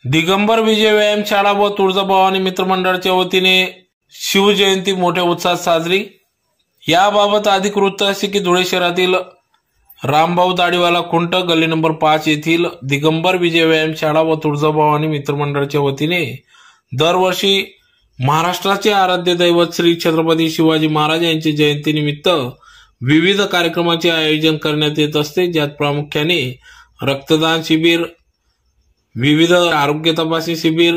दिगंबर विजय व्यायामशाळा व तुळजाभवानी मित्रमंडळाच्या वतीने शिवजयंती मोठ्या उत्साहात साजरी। याबाबत अधिक वृत्त असे की धुळे शहरातील रामभाऊ दाढीवाला खुंट गल्ली नंबर 5 येथील दिगंबर विजय व्यायामशाळा व तुळजाभवानी मित्रमंडळाच्या वतीने दरवर्षी महाराष्ट्राचे आराध्य दैवत श्री छत्रपती शिवाजी महाराज यांच्या जयंतीनिमित्त विविध कार्यक्रमांचे आयोजन करण्यात येत असते, ज्यात प्रामुख्याने रक्तदान शिबिर, विविध आरोग्य तपासणी शिबिर,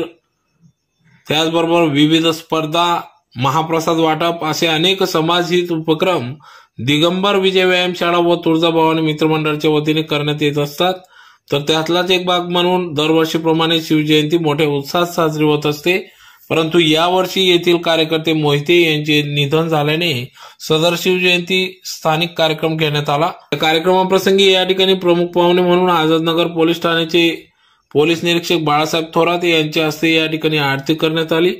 त्याचबरोबर विविध स्पर्धा, महाप्रसाद वाटप असे अनेक समाजहित उपक्रम दिगंबर विजय व्यायामशाळा व तुळजाभवानी मित्रमंडळाच्या वतीने करण्यात येत असतात। तर त्यातलाच एक भाग म्हणून दरवर्षीप्रमाणे शिवजयंती मोठ्या उत्साहात साजरी होत असते, परंतु यावर्षी येथील कार्यकर्ते मोहिते यांचे निधन झाल्याने सदर शिवजयंती स्थानिक कार्यक्रम घेण्यात आला। या कार्यक्रमाप्रसंगी या ठिकाणी प्रमुख पाहुणे म्हणून आझादनगर पोलीस ठाण्याचे पोलीस निरीक्षक बाळासाहेब थोरात यांच्या हस्ते या ठिकाणी आरती करण्यात आली।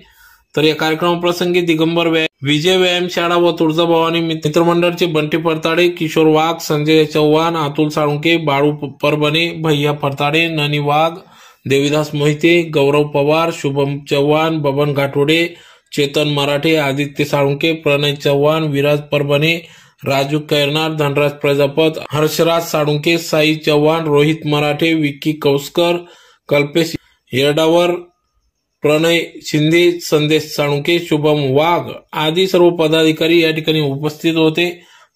तर या कार्यक्रमाप्रसंगी दिगंबर विजय व्यायामशाळा व तुळजाभवानी मित्रमंडळाचे बंटी फरताडे, किशोर वाघ, संजय चव्हाण, अतुल साळुंके, बाळू परभणे, भैया फरताडे, ननी वाघ, देवीदास मोहिते, गौरव पवार, शुभम चव्हाण, बबन घाटोडे, चेतन मराठे, आदित्य साळुंके, प्रणय चव्हाण, विराज परभणे, राजू कैरनार, धनराज प्रजापत, हर्षराज साळुंके, साई चव्हाण, रोहित मराठे, विक्की कौसकर, कल्पेश येरडावर, प्रणय शिंदे, संदेश साळुंके, शुभम वाघ आदी सर्व पदाधिकारी या ठिकाणी उपस्थित होते।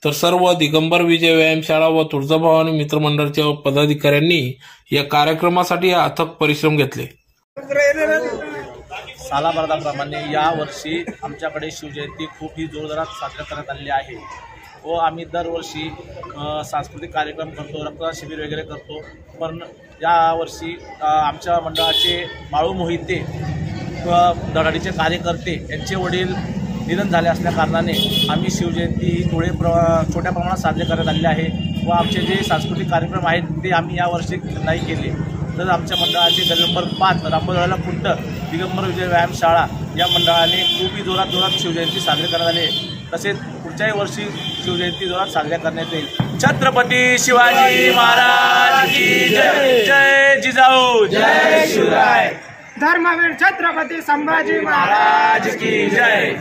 तर सर्व दिगंबर विजय व्यायामशाळा व तुळजाभवानी मित्रमंडळाच्या पदाधिकाऱ्यांनी या कार्यक्रमासाठी अथक परिश्रम घेतले। सालाबारदाप्रमाणे या वर्षी आमच्याकडे शिवजयंती खूप ही जोरदारात साजरी करण्यात आलेली आहे व आम्ही दरवर्षी सांस्कृतिक कार्यक्रम करतो, रक्तदान शिबिर वगैरे करतो। पण यावर्षी आमच्या मंडळाचे बाळू मोहिते व धडाडीचे कार्यकर्ते यांचे वडील निधन झाले असल्या कारणाने आम्ही शिवजयंती ही थोडे छोट्या प्रमाणात साजरी करण्यात आलेली आहे व आमचे जे सांस्कृतिक कार्यक्रम आहेत ते आम्ही यावर्षी नाही केले। तर आमच्या मंडळाचे गल्ली नंबर 5 रामभाऊ खुंट दिगंबर विजय व्यायामशाळा या मंडळाने खूपही जोरात शिवजयंती साजरी करण्यात आली। तसेच पुढच्याही वर्षी शिवजयंती जोरात साजऱ्या करण्यात येईल। छत्रपती शिवाजी महाराज की जय। जय जिजाऊ, जय शिवराय। धर्मवीर छत्रपती संभाजी महाराज की जय।